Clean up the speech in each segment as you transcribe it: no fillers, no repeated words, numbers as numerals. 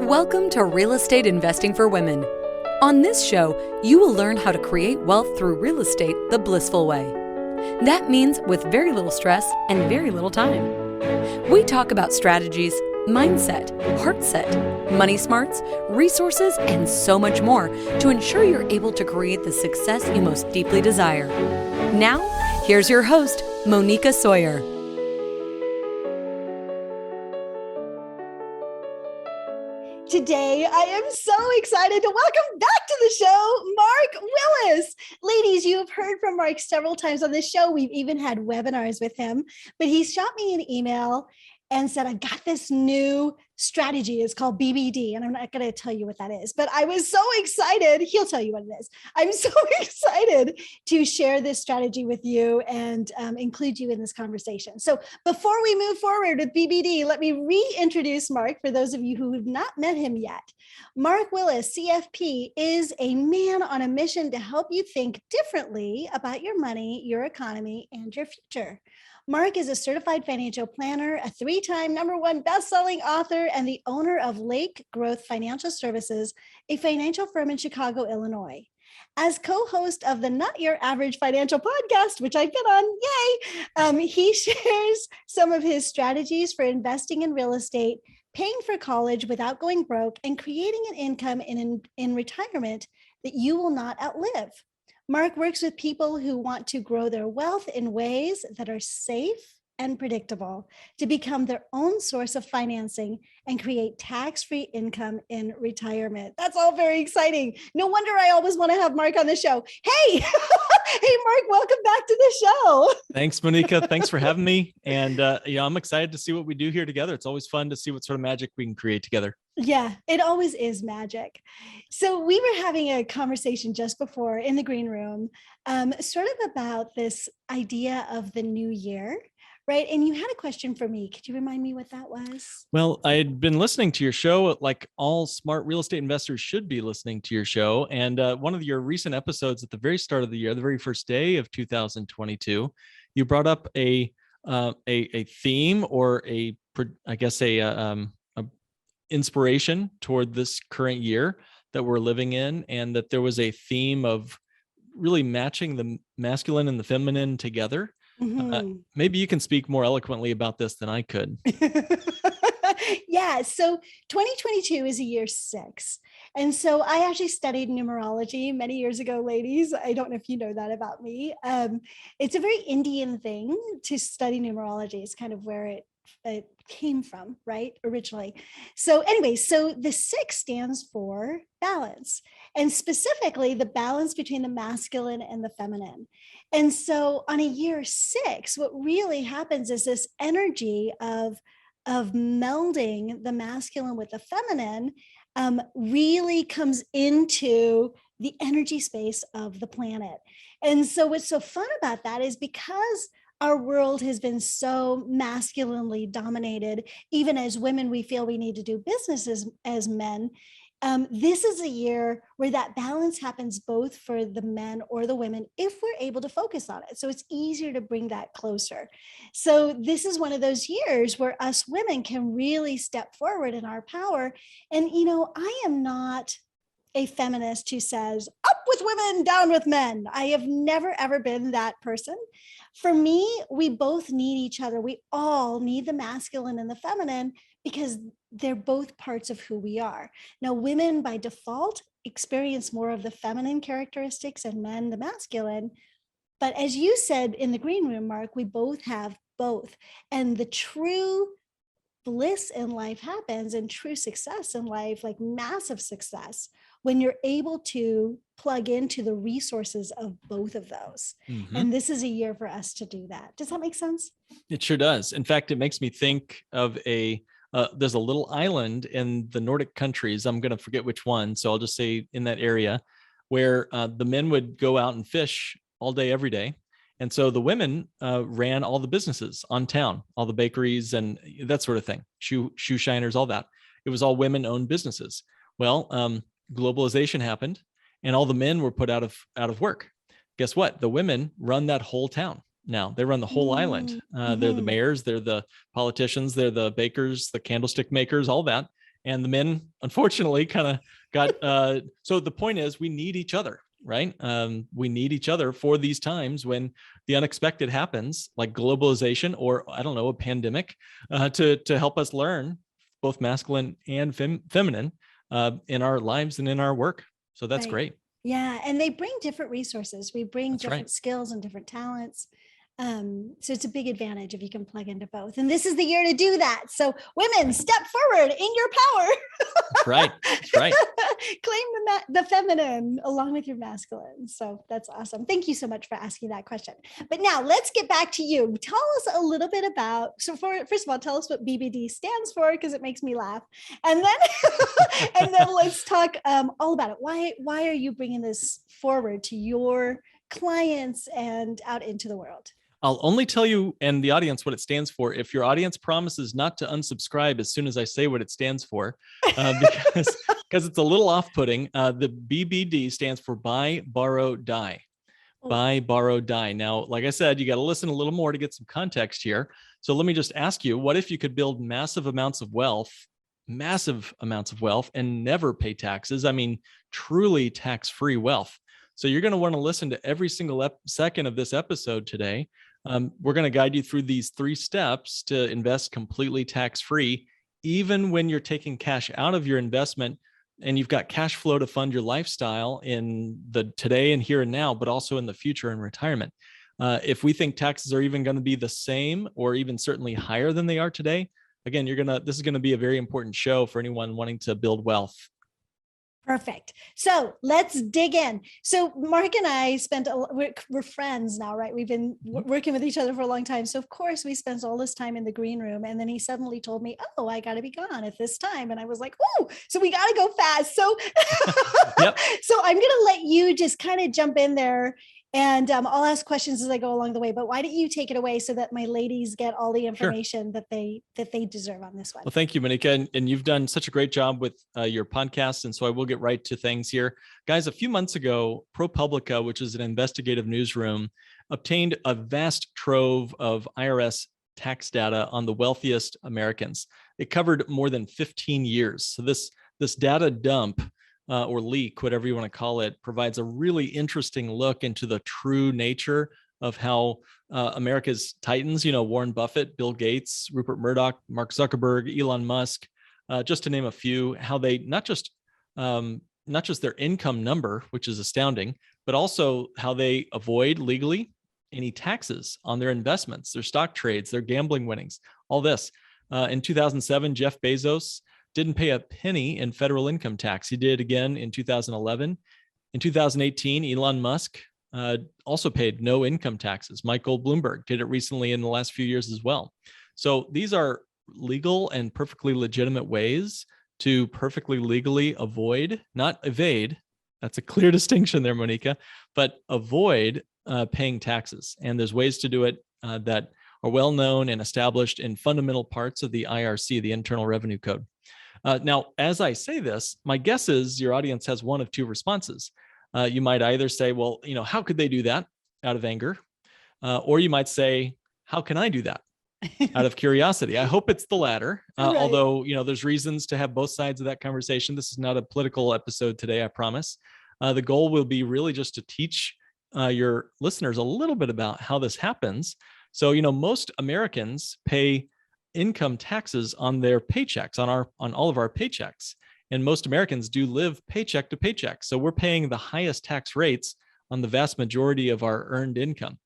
Welcome to Real Estate Investing for Women. On this show, you will learn how to create wealth through real estate the blissful way. That means with very little stress and very little time. We talk about strategies, mindset, heart set, money smarts, resources, and so much more to ensure you're able to create the success you most deeply desire. Now, here's your host, Moneeka Sawyer. Today, I am so excited to welcome back to the show, Mark Willis. Ladies, you have heard from Mark several times on this show. We've even had webinars with him, but he shot me an email and said, I've got this new strategy. It's called BBD. And I'm not going to tell you what that is, but I was so excited. He'll tell you what it is. I'm so excited to share this strategy with you and include you in this conversation. So before we move forward with BBD, let me reintroduce Mark for those of you who have not met him yet. Mark Willis, CFP, is a man on a mission to help you think differently about your money, your economy, and your future. Mark is a certified financial planner, a 3-time #1 bestselling author, and the owner of Lake Growth Financial Services, a financial firm in Chicago, Illinois. As co-host of the Not Your Average Financial podcast, which I've been on, he shares some of his strategies for investing in real estate, paying for college without going broke, and creating an income in retirement that you will not outlive. Mark works with people who want to grow their wealth in ways that are safe and predictable to become their own source of financing and create tax-free income in retirement. That's all very exciting. No wonder I always want to have Mark on the show. Hey, hey, Mark, welcome back to the show. Thanks, Moneeka. Thanks for having me. And I'm excited to see what we do here together. It's always fun to see what sort of magic we can create together. Yeah, it always is magic. So we were having a conversation just before in the green room, sort of about this idea of the new year, right? And you had a question for me. Could you remind me what that was? Well, I had been listening to your show, like all smart real estate investors should be listening to your show. And one of your recent episodes at the very start of the year, the very first day of 2022, you brought up a theme or a inspiration toward this current year that we're living in, and that there was a theme of really matching the masculine and the feminine together. Mm-hmm. Maybe you can speak more eloquently about this than I could. Yeah. So 2022 is a year 6. And so I actually studied numerology many years ago, ladies. I don't know if you know that about me. It's a very Indian thing to study numerology. It's kind of where it came from, right? Originally. So anyway, so the 6 stands for balance, and specifically the balance between the masculine and the feminine. And so on a year 6, what really happens is this energy of melding the masculine with the feminine really comes into the energy space of the planet. And so what's so fun about that is because our world has been so masculinely dominated, even as women, we feel we need to do business as men. This is a year where that balance happens both for the men or the women if we're able to focus on it. So it's easier to bring that closer. So this is one of those years where us women can really step forward in our power. And, I am not a feminist who says, up with women, down with men. I have never, ever been that person. For me, we both need each other. We all need the masculine and the feminine because they're both parts of who we are. Now, women by default experience more of the feminine characteristics and men the masculine. But as you said in the green room, Mark, we both have both. And the true bliss in life happens and true success in life, like massive success, when you're able to plug into the resources of both of those. Mm-hmm. And this is a year for us to do that. Does that make sense? It sure does. In fact, it makes me think of there's a little island in the Nordic countries. I'm going to forget which one. So I'll just say in that area where the men would go out and fish all day, every day. And so the women ran all the businesses on town, all the bakeries and that sort of thing, shoe shiners, all that. It was all women-owned businesses. Well, globalization happened and all the men were put out of work. Guess what? The women run that whole town. Now they run the whole island. They're the mayors, they're the politicians, they're the bakers, the candlestick makers, all that. And the men, unfortunately, kind of got, so the point is we need each other, right? We need each other for these times when the unexpected happens, like globalization or, I don't know, a pandemic, to help us learn both masculine and feminine in our lives and in our work. So that's great. Yeah. And they bring different resources. We bring different skills and different talents. So it's a big advantage if you can plug into both. And this is the year to do that. So women, step forward in your power. That's right. That's right. Claim the feminine along with your masculine. So that's awesome. Thank you so much for asking that question. But now let's get back to you. Tell us a little bit about, first of all, tell us what BBD stands for, because it makes me laugh. And then let's talk all about it. Why are you bringing this forward to your clients and out into the world? I'll only tell you and the audience what it stands for if your audience promises not to unsubscribe as soon as I say what it stands for, because it's a little off-putting. The BBD stands for buy, borrow, die. Buy, borrow, die. Now, like I said, you got to listen a little more to get some context here. So let me just ask you, what if you could build massive amounts of wealth and never pay taxes? I mean, truly tax-free wealth. So you're going to want to listen to every single second of this episode today. We're going to guide you through these 3 steps to invest completely tax-free, even when you're taking cash out of your investment and you've got cash flow to fund your lifestyle in the today and here and now, but also in the future in retirement. If we think taxes are even going to be the same or even certainly higher than they are today, again, this is going to be a very important show for anyone wanting to build wealth. Perfect. So let's dig in. So Mark and I we're friends now, right? We've been working with each other for a long time. So of course we spent all this time in the green room, and then he suddenly told me, oh, I got to be gone at this time. And I was like, oh, so we got to go fast. So, Yep. So I'm going to let you just kind of jump in there. And I'll ask questions as I go along the way, but why don't you take it away so that my ladies get all the information that they deserve on this one? Well, thank you, Moneeka. And you've done such a great job with your podcast. And so I will get right to things here. Guys, a few months ago, ProPublica, which is an investigative newsroom, obtained a vast trove of IRS tax data on the wealthiest Americans. It covered more than 15 years. So this data dump, or leak, whatever you want to call it, provides a really interesting look into the true nature of how America's titans, Warren Buffett, Bill Gates, Rupert Murdoch, Mark Zuckerberg, Elon Musk, just to name a few, how they not just their income number, which is astounding, but also how they avoid legally any taxes on their investments, their stock trades, their gambling winnings, all this. In 2007, Jeff Bezos didn't pay a penny in federal income tax. He did again in 2011. In 2018, Elon Musk also paid no income taxes. Michael Bloomberg did it recently in the last few years as well. So these are legal and perfectly legitimate ways to perfectly legally avoid, not evade. That's a clear distinction there, Moneeka, but avoid paying taxes. And there's ways to do it that are well known and established in fundamental parts of the IRC, the Internal Revenue Code. Now, as I say this, my guess is your audience has one of 2 responses. You might either say, well, how could they do that out of anger? Or you might say, how can I do that out of curiosity? I hope it's the latter, right. Although, there's reasons to have both sides of that conversation. This is not a political episode today, I promise. The goal will be really just to teach your listeners a little bit about how this happens. So, most Americans pay income taxes on their paychecks, on all of our paychecks. And most Americans do live paycheck to paycheck. So we're paying the highest tax rates on the vast majority of our earned income.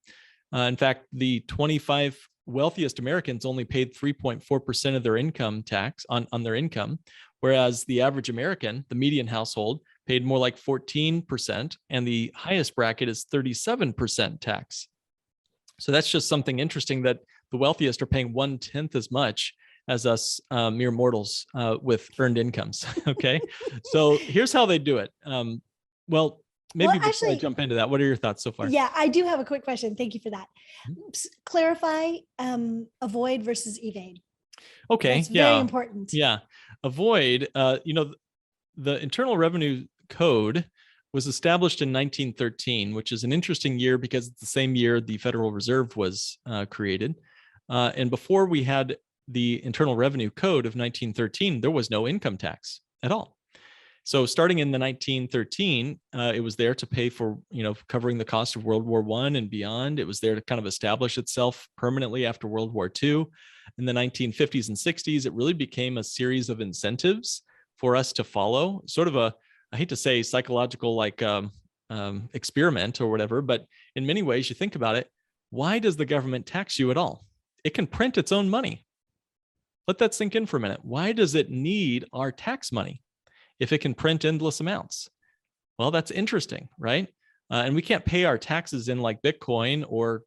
In fact, the 25 wealthiest Americans only paid 3.4% of their income tax on their income, whereas the average American, the median household, paid more like 14%, and the highest bracket is 37% tax. So that's just something interesting, that the wealthiest are paying 1/10 as much as us mere mortals with earned incomes. Okay. So here's how they do it. Before I jump into that, what are your thoughts so far? Yeah, I do have a quick question. Thank you for that. Clarify avoid versus evade. Okay. That's very important. Yeah. Avoid, the Internal Revenue Code was established in 1913, which is an interesting year because it's the same year the Federal Reserve was created. And before we had the Internal Revenue Code of 1913, there was no income tax at all. So starting in the 1913, it was there to pay for, covering the cost of World War I and beyond. It was there to kind of establish itself permanently after World War II. In the 1950s and 60s, it really became a series of incentives for us to follow, sort of I hate to say psychological experiment or whatever, but in many ways, you think about it, why does the government tax you at all? It can print its own money. Let that sink in for a minute. Why does it need our tax money if it can print endless amounts? Well, that's interesting, right? And we can't pay our taxes in like Bitcoin or,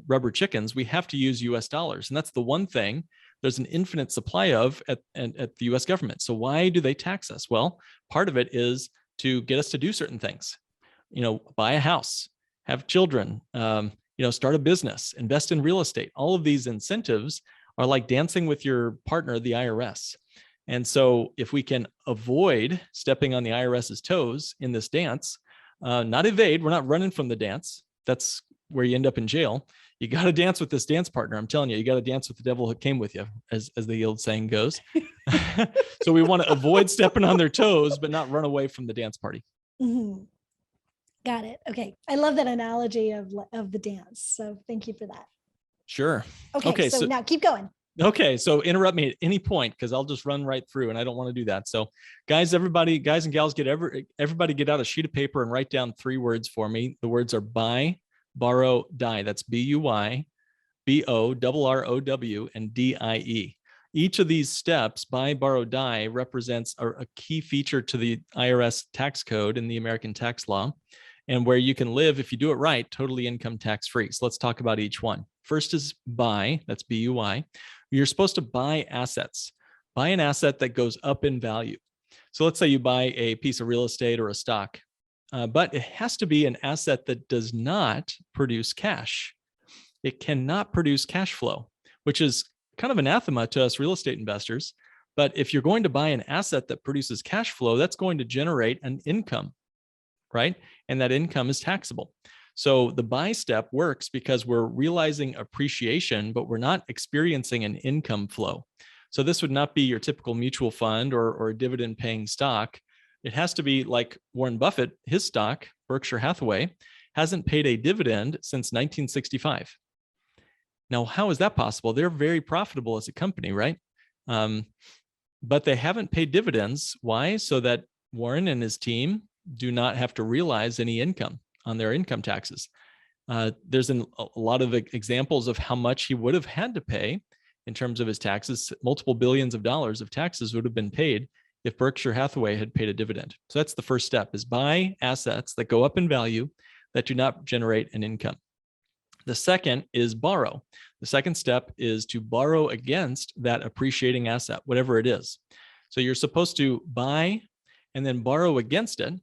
rubber chickens. We have to use US dollars. And that's the one thing there's an infinite supply of at the US government. So why do they tax us? Well, part of it is to get us to do certain things, buy a house, have children, start a business, invest in real estate. All of these incentives are like dancing with your partner, the IRS. And so if we can avoid stepping on the IRS's toes in this dance, not evade, we're not running from the dance. That's where you end up in jail. You got to dance with this dance partner. I'm telling you, you got to dance with the devil who came with you, as the old saying goes. So we want to avoid stepping on their toes, but not run away from the dance party. Mm-hmm. Got it. Okay. I love that analogy of the dance. So thank you for that. Sure. Okay. So now keep going. Okay. So interrupt me at any point, because I'll just run right through and I don't want to do that. So guys and gals, everybody get out a sheet of paper and write down 3 words for me. The words are buy, borrow, die. That's BUY, BORROW, and DIE. Each of these steps, buy, borrow, die, represents a key feature to the IRS tax code and the American tax law, and where you can live, if you do it right, totally income tax free. So let's talk about each one. First is buy, that's BUY. You're supposed to buy assets. Buy an asset that goes up in value. So let's say you buy a piece of real estate or a stock, but it has to be an asset that does not produce cash. It cannot produce cash flow, which is kind of anathema to us real estate investors. But if you're going to buy an asset that produces cash flow, that's going to generate an income, right? And that income is taxable. So the buy step works because we're realizing appreciation, but we're not experiencing an income flow. So this would not be your typical mutual fund or a dividend paying stock. It has to be like Warren Buffett, his stock, Berkshire Hathaway, hasn't paid a dividend since 1965. Now, how is that possible? They're very profitable as a company, right? But they haven't paid dividends. Why? So that Warren and his team do not have to realize any income on their income taxes. There's a lot of examples of how much he would have had to pay in terms of his taxes. Multiple billions of dollars of taxes would have been paid if Berkshire Hathaway had paid a dividend. So that's the first step, is buy assets that go up in value that do not generate an income. The second is borrow. The second step is to borrow against that appreciating asset, whatever it is. So you're supposed to buy and then borrow against it.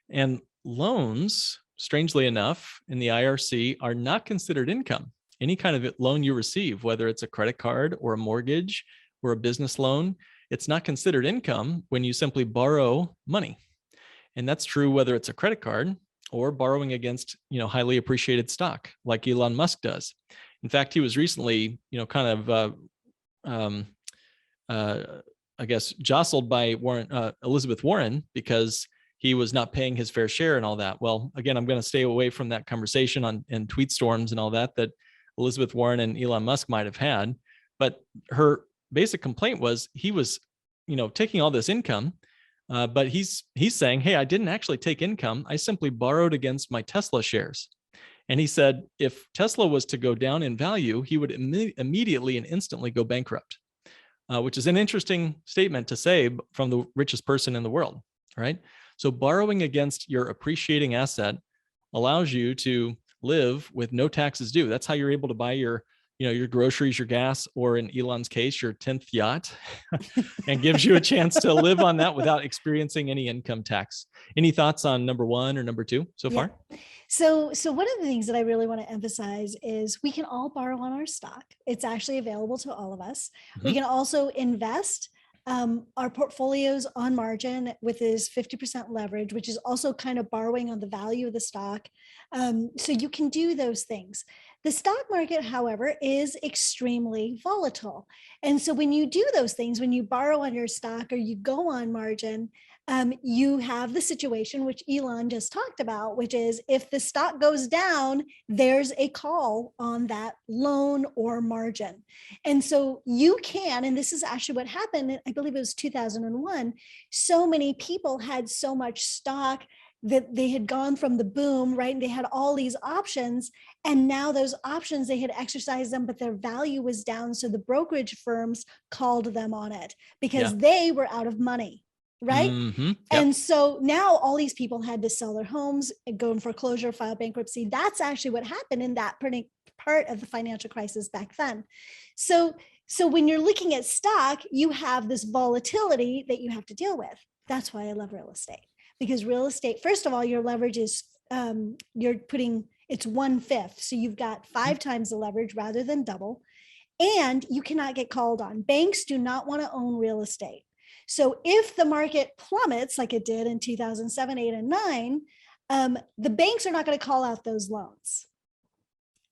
And loans, strangely enough, in the IRC are not considered income. Any kind of loan you receive, whether it's a credit card or a mortgage or a business loan, it's not considered income when you simply borrow money. And that's true whether it's a credit card or borrowing against, highly appreciated stock like Elon Musk does. In fact, he was recently, jostled by Elizabeth Warren because he was not paying his fair share and all that. Well, again, I'm going to stay away from that conversation and tweet storms and all that Elizabeth Warren and Elon Musk might have had. But her basic complaint was he was, taking all this income, but he's saying, hey, I didn't actually take income. I simply borrowed against my Tesla shares. And he said, if Tesla was to go down in value, he would immediately and instantly go bankrupt, which is an interesting statement to say from the richest person in the world, right? So borrowing against your appreciating asset allows you to live with no taxes due. That's how you're able to buy your groceries, your gas, or in Elon's case, your 10th yacht, and gives you a chance to live on that without experiencing any income tax. Any thoughts on number 1 or number 2 so far? So one of the things that I really want to emphasize is we can all borrow on our stock. It's actually available to all of us. Mm-hmm. We can also invest our portfolios on margin with this 50% leverage, which is also kind of borrowing on the value of the stock. So you can do those things. The stock market, however, is extremely volatile. And so when you do those things, when you borrow on your stock or you go on margin, you have the situation which Elon just talked about, which is if the stock goes down, there's a call on that loan or margin. And so you can, and this is actually what happened, I believe it was 2001, so many people had so much stock that they had gone from the boom, right? And they had all these options. And now those options, they had exercised them, but their value was down. So the brokerage firms called them on it because they were out of money. Right. Mm-hmm. Yep. And so now all these people had to sell their homes, go in foreclosure, file bankruptcy. That's actually what happened in that part of the financial crisis back then. So when you're looking at stock, you have this volatility that you have to deal with. That's why I love real estate, because real estate, first of all, your leverage is it's 1/5. So you've got 5 times the leverage rather than double, and you cannot get called on. Banks do not want to own real estate. So if the market plummets like it did in 2007, 8, and 9, the banks are not going to call out those loans.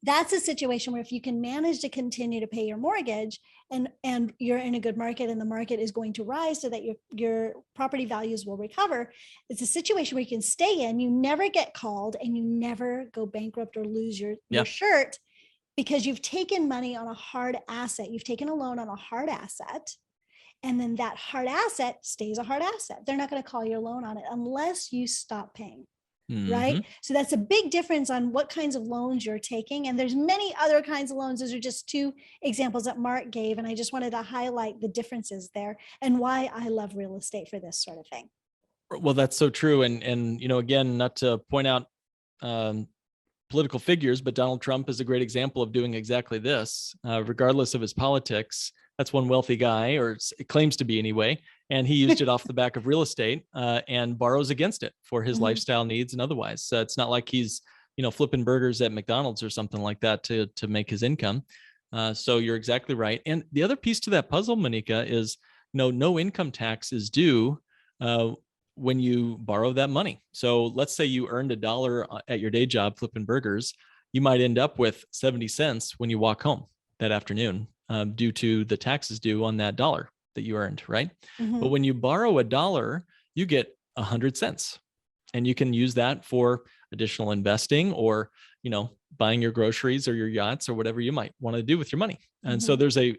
That's a situation where if you can manage to continue to pay your mortgage and you're in a good market and the market is going to rise so that your property values will recover, it's a situation where you can stay in, you never get called, and you never go bankrupt or lose your shirt, because you've taken money on a hard asset. You've taken a loan on a hard asset. And then that hard asset stays a hard asset. They're not going to call your loan on it unless you stop paying. Mm-hmm. Right. So that's a big difference on what kinds of loans you're taking. And there's many other kinds of loans. Those are just 2 examples that Mark gave. And I just wanted to highlight the differences there and why I love real estate for this sort of thing. Well, that's so true. And again, not to point out political figures, but Donald Trump is a great example of doing exactly this, regardless of his politics. That's one wealthy guy, or it claims to be anyway. And he used it off the back of real estate and borrows against it for his lifestyle needs and otherwise. So it's not like he's, flipping burgers at McDonald's or something like that to make his income. So you're exactly right. And the other piece to that puzzle, Moneeka, is no income tax is due when you borrow that money. So let's say you earned $1 at your day job flipping burgers. You might end up with 70 cents when you walk home that afternoon. Due to the taxes due on that $1 that you earned, right? Mm-hmm. But when you borrow $1, you get 100 cents, and you can use that for additional investing or, buying your groceries or your yachts or whatever you might want to do with your money. And so there's a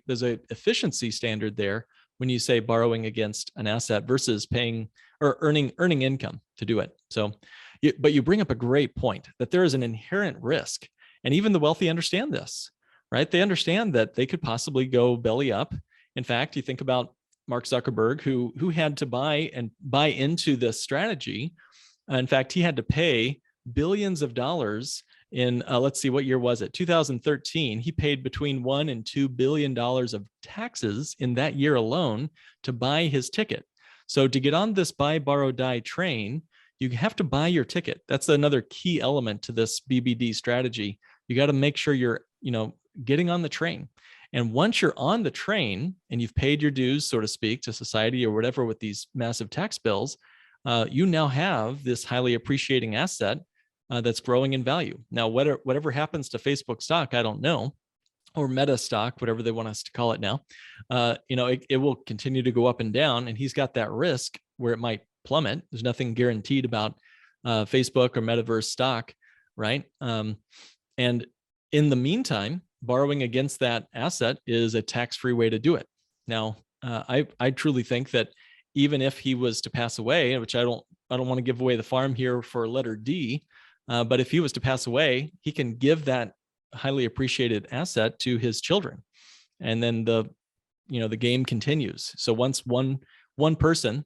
efficiency standard there when you say borrowing against an asset versus paying or earning income to do it. So, but you bring up a great point that there is an inherent risk, and even the wealthy understand this. Right? They understand that they could possibly go belly up. In fact, you think about Mark Zuckerberg, who had to buy into this strategy. In fact, he had to pay billions of dollars in, let's see, what year was it? 2013. He paid between $1 and $2 billion of taxes in that year alone to buy his ticket. So to get on this buy, borrow, die train, you have to buy your ticket. That's another key element to this BBD strategy. You got to make sure you're, getting on the train. And once you're on the train and you've paid your dues, so to speak, to society or whatever with these massive tax bills, you now have this highly appreciating asset that's growing in value. Now, whatever happens to Facebook stock, I don't know, or Meta stock, whatever they want us to call it now, it will continue to go up and down. And he's got that risk where it might plummet. There's nothing guaranteed about Facebook or Metaverse stock, right? And in the meantime, borrowing against that asset is a tax-free way to do it. Now, I truly think that even if he was to pass away, which I don't want to give away the farm here for letter D, but if he was to pass away, he can give that highly appreciated asset to his children, and then the game continues. So once one person,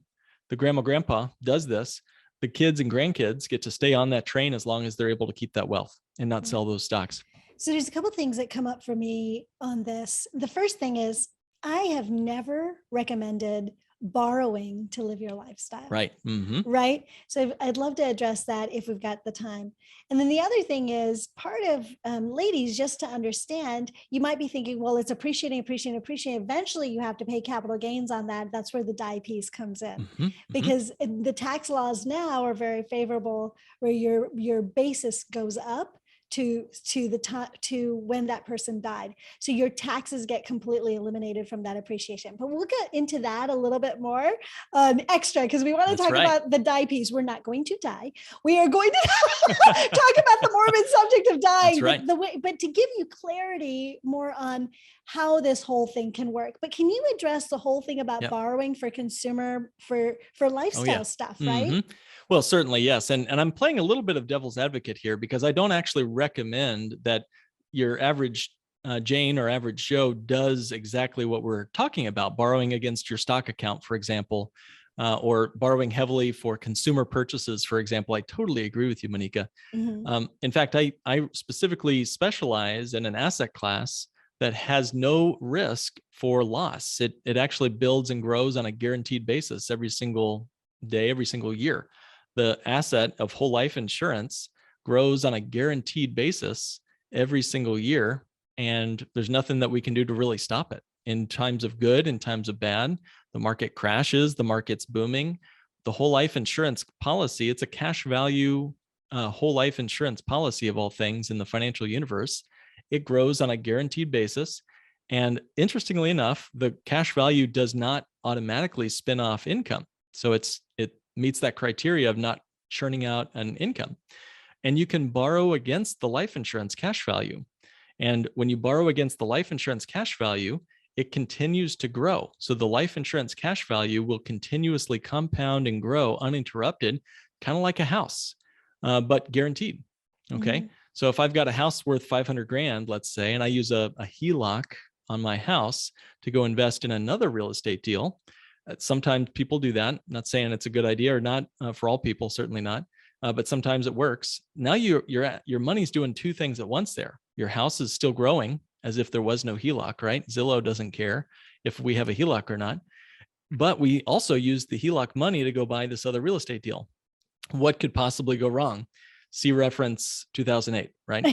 the grandpa, does this, the kids and grandkids get to stay on that train as long as they're able to keep that wealth and not sell those stocks. So there's a couple of things that come up for me on this. The first thing is I have never recommended borrowing to live your lifestyle. Right. Mm-hmm. Right. So I'd love to address that if we've got the time. And then the other thing is part of ladies, just to understand, you might be thinking, well, it's appreciating. Eventually you have to pay capital gains on that. That's where the die piece comes in, mm-hmm. because the tax laws now are very favorable where your basis goes up to the time to when that person died. So your taxes get completely eliminated from that appreciation. But we'll get into that a little bit more extra, because we want to talk about the die piece. We're not going to die. We are going to talk about the morbid subject of dying. That's right. But to give you clarity more on how this whole thing can work. But can you address the whole thing about borrowing for consumer, for lifestyle stuff, right? Well, certainly, yes. And I'm playing a little bit of devil's advocate here, because I don't actually recommend that your average Jane or average Joe does exactly what we're talking about, borrowing against your stock account, for example, or borrowing heavily for consumer purchases, for example. I totally agree with you, Moneeka. In fact, I specifically specialize in an asset class that has no risk for loss. It actually builds and grows on a guaranteed basis every single day, every single year. The asset of whole life insurance grows on a guaranteed basis every single year, and there's nothing that we can do to really stop it. In times of good, in times of bad, the market crashes, the market's booming. The whole life insurance policy, it's a cash value whole life insurance policy of all things in the financial universe. It grows on a guaranteed basis. And interestingly enough, the cash value does not automatically spin off income. So it meets that criteria of not churning out an income. And you can borrow against the life insurance cash value. And when you borrow against the life insurance cash value, it continues to grow. So the life insurance cash value will continuously compound and grow uninterrupted, kind of like a house, but guaranteed. Okay. So if I've got a house worth 500 grand, let's say, and I use a HELOC on my house to go invest in another real estate deal, sometimes people do that. I'm not saying it's a good idea or not for all people, certainly not, but sometimes it works. Now your money's doing two things at once there. Your house is still growing as if there was no HELOC, right? Zillow doesn't care if we have a HELOC or not, but we also use the HELOC money to go buy this other real estate deal. What could possibly go wrong? See reference 2008, right?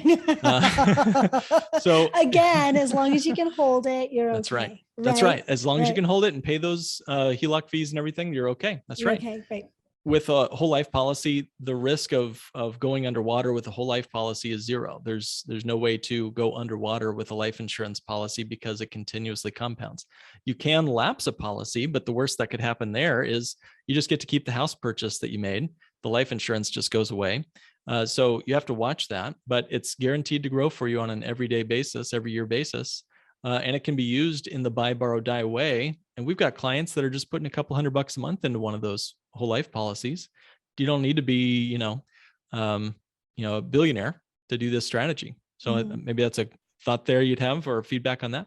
So again, as long as you can hold it, you're okay. That's right. That's right. As long as you can hold it and pay those HELOC fees and everything, you're okay. That's right. Okay, great. With a whole life policy, the risk of going underwater with a whole life policy is zero. There's no way to go underwater with a life insurance policy because it continuously compounds. You can lapse a policy, but the worst that could happen there is you just get to keep the house purchase that you made. The life insurance just goes away. So you have to watch that, but it's guaranteed to grow for you on an everyday basis, every year basis. And it can be used in the buy, borrow, die way. And we've got clients that are just putting a couple $100 a month into one of those whole life policies. You don't need to be, a billionaire to do this strategy. So maybe that's a thought there you'd have, or feedback on that.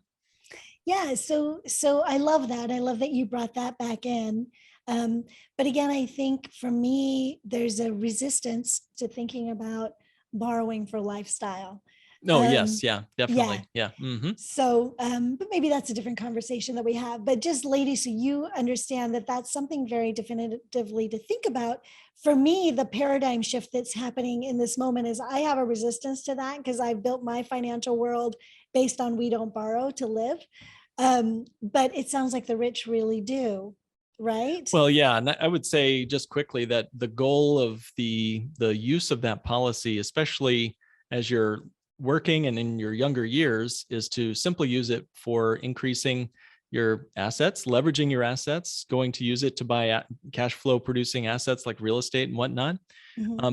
Yeah. So I love that. I love that you brought that back in. But again, I think for me, there's a resistance to thinking about borrowing for lifestyle. Yes. Yeah, definitely. Yeah. So, but maybe that's a different conversation that we have, but just ladies, so you understand that that's something very definitively to think about. For me, the paradigm shift that's happening in this moment is I have a resistance to that because I've built my financial world based on we don't borrow to live. But it sounds like the rich really do. Right? Well, yeah. And I would say just quickly that the goal of the use of that policy, especially as you're working and in your younger years, is to simply use it for increasing your assets, leveraging your assets, going to use it to buy cash flow producing assets like real estate and whatnot.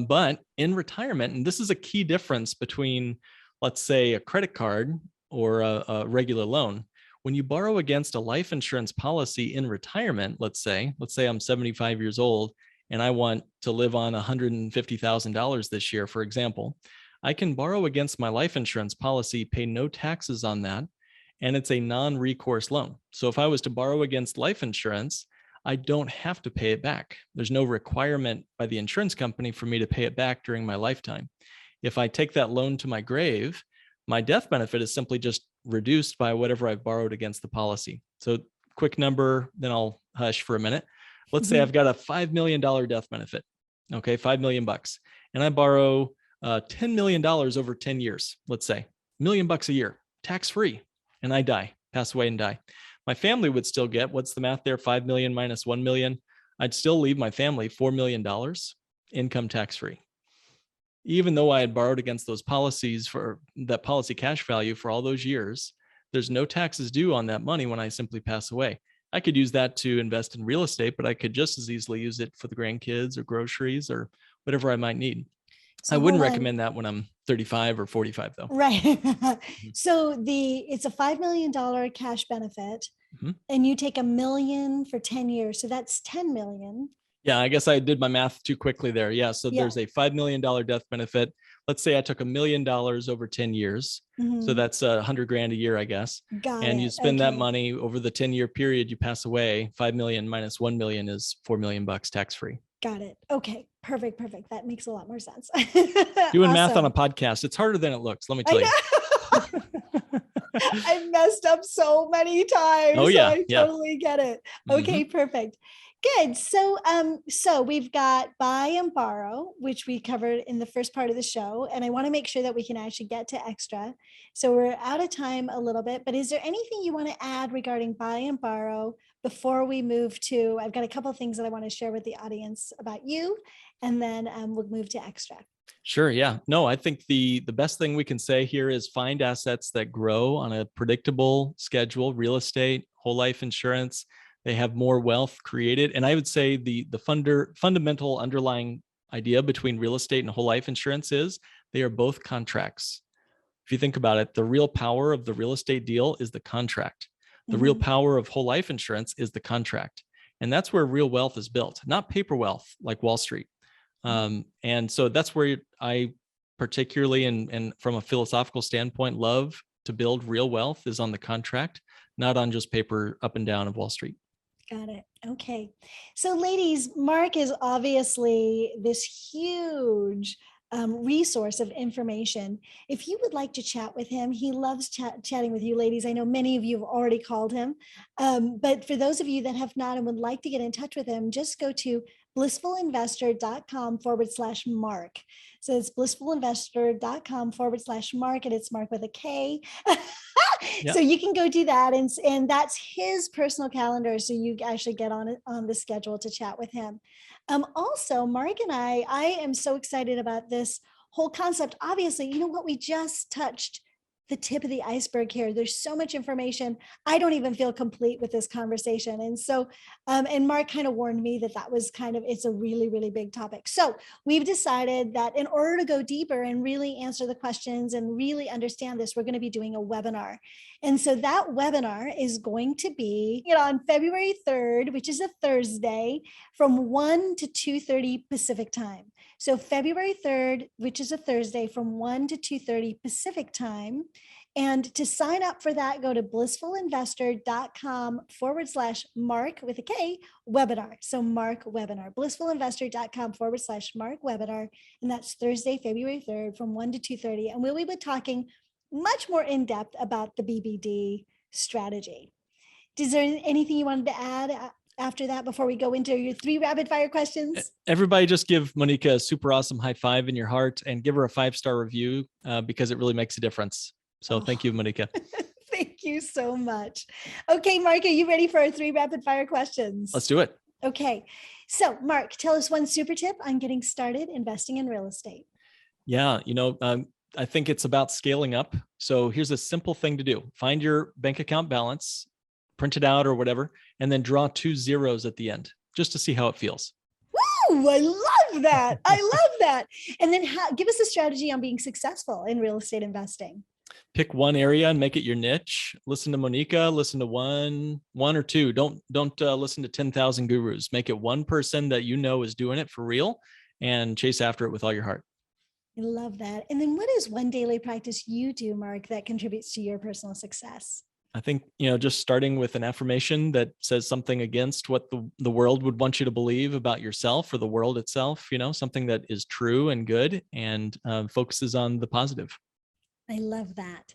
But in retirement, and this is a key difference between, let's say, a credit card or a regular loan. When you borrow against a life insurance policy in retirement, let's say I'm 75 years old and I want to live on $150,000 this year, for example, I can borrow against my life insurance policy, pay no taxes on that, and it's a non-recourse loan. So if I was to borrow against life insurance, I don't have to pay it back. There's no requirement by the insurance company for me to pay it back during my lifetime. If I take that loan to my grave, my death benefit is simply just reduced by whatever I've borrowed against the policy. So quick number, then I'll hush for a minute. Let's say I've got a $5 million death benefit. Okay, $5 million. And I borrow $10 million over 10 years, let's say, $1 million a year, tax-free, and I die, pass away and die. My family would still get, what's the math there? 5 million minus 1 million. I'd still leave my family $4 million income tax-free. even though I had borrowed against those policies for that policy cash value for all those years, there's no taxes due on that money when I simply pass away. I could use that to invest in real estate, but I could just as easily use it for the grandkids or groceries or whatever I might need. So I wouldn't recommend that when I'm 35 or 45 though. Right. So it's a $5 million cash benefit, and you take $1 million for 10 years. So that's 10 million. Yeah, I guess I did my math too quickly there. Yeah. So there's a $5 million death benefit. Let's say I took $1 million over 10 years. So that's $100,000 a year, I guess. And you spend that money over the 10-year period, you pass away. 5 million minus 1 million is $4 million tax-free. Got it. Okay. Perfect. That makes a lot more sense. Doing math on a podcast, it's harder than it looks. Let me tell you. I messed up so many times. Oh yeah. So I totally get it. Okay, perfect. Good. So we've got buy and borrow, which we covered in the first part of the show. And I want to make sure that we can actually get to extra. So we're out of time a little bit, but is there anything you want to add regarding buy and borrow before we move to, I've got a couple of things that I want to share with the audience about you, and then we'll move to extra. Sure. Yeah. No, I think the best thing we can say here is find assets that grow on a predictable schedule, real estate, whole life insurance. They have more wealth created. And I would say the fundamental underlying idea between real estate and whole life insurance is they are both contracts. If you think about it, the real power of the real estate deal is the contract. The real power of whole life insurance is the contract. And that's where real wealth is built, not paper wealth like Wall Street. And so that's where I particularly, and from a philosophical standpoint, love to build real wealth is on the contract, not on just paper up and down of Wall Street. Got it. Okay. So ladies, Mark is obviously this huge resource of information. If you would like to chat with him, he loves chatting with you ladies. I know many of you have already called him. But for those of you that have not and would like to get in touch with him, just go to blissfulinvestor.com/Mark. So it's blissfulinvestor.com/Mark, and it's Mark with a K. Yep. So you can go do that. And that's his personal calendar. So you actually get on the schedule to chat with him. Also, Mark and I am so excited about this whole concept. Obviously, you know what? We just touched the tip of the iceberg here. There's so much information. I don't even feel complete with this conversation. And so, and Mark kind of warned me that was it's a really, really big topic. So we've decided that in order to go deeper and really answer the questions and really understand this, we're going to be doing a webinar. And so that webinar is going to be on February 3rd, which is a Thursday, from 1 to 2:30 Pacific time. So February 3rd, which is a Thursday, from 1 to 2:30 Pacific time. And to sign up for that, go to blissfulinvestor.com/Mark with a K webinar. So Mark webinar, blissfulinvestor.com/Mark webinar. And that's Thursday, February 3rd from 1 to 2:30. And we'll be talking much more in depth about the BBD strategy. Is there anything you wanted to add after that before we go into your 3 rapid fire questions? Everybody just give Moneeka a super awesome high five in your heart and give her a 5-star review because it really makes a difference. So thank you, Moneeka. Thank you so much. Okay, Mark, are you ready for our 3 rapid fire questions? Let's do it. Okay. So Mark, tell us one super tip on getting started investing in real estate. Yeah. I think it's about scaling up. So here's a simple thing to do. Find your bank account balance, print it out or whatever, and then draw 2 zeros at the end just to see how it feels. Woo! I love that. I love that. And then give us a strategy on being successful in real estate investing. Pick one area and make it your niche. Listen to Moneeka, listen to one or two. Don't listen to 10,000 gurus. Make it one person that you know is doing it for real and chase after it with all your heart. I love that. And then what is one daily practice you do, Mark, that contributes to your personal success? I think, just starting with an affirmation that says something against what the world would want you to believe about yourself or the world itself, something that is true and good and focuses on the positive. I love that.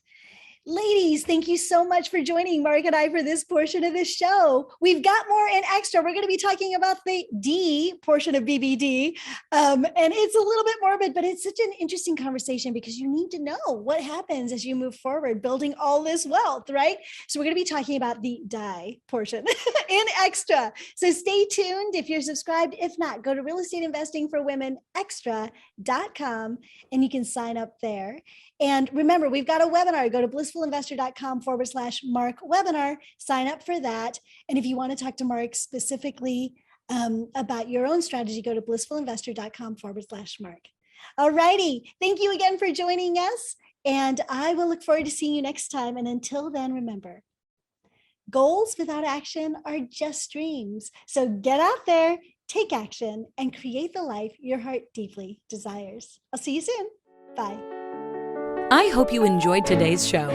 Ladies, thank you so much for joining Mark and I for this portion of this show. We've got more in extra. We're going to be talking about the D portion of BBD. And it's a little bit morbid, but it's such an interesting conversation because you need to know what happens as you move forward, building all this wealth, right? So we're going to be talking about the die portion in extra. So stay tuned if you're subscribed. If not, go to realestateinvestingforwomenextra.com and you can sign up there. And remember, we've got a webinar. Go to blissfulinvestor.com/Mark webinar, sign up for that. And if you want to talk to Mark specifically about your own strategy, go to blissfulinvestor.com/Mark. All righty. Thank you again for joining us. And I will look forward to seeing you next time. And until then, remember, goals without action are just dreams. So get out there, take action, and create the life your heart deeply desires. I'll see you soon. Bye. I hope you enjoyed today's show.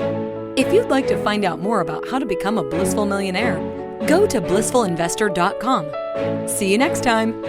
If you'd like to find out more about how to become a blissful millionaire, go to blissfulinvestor.com. See you next time.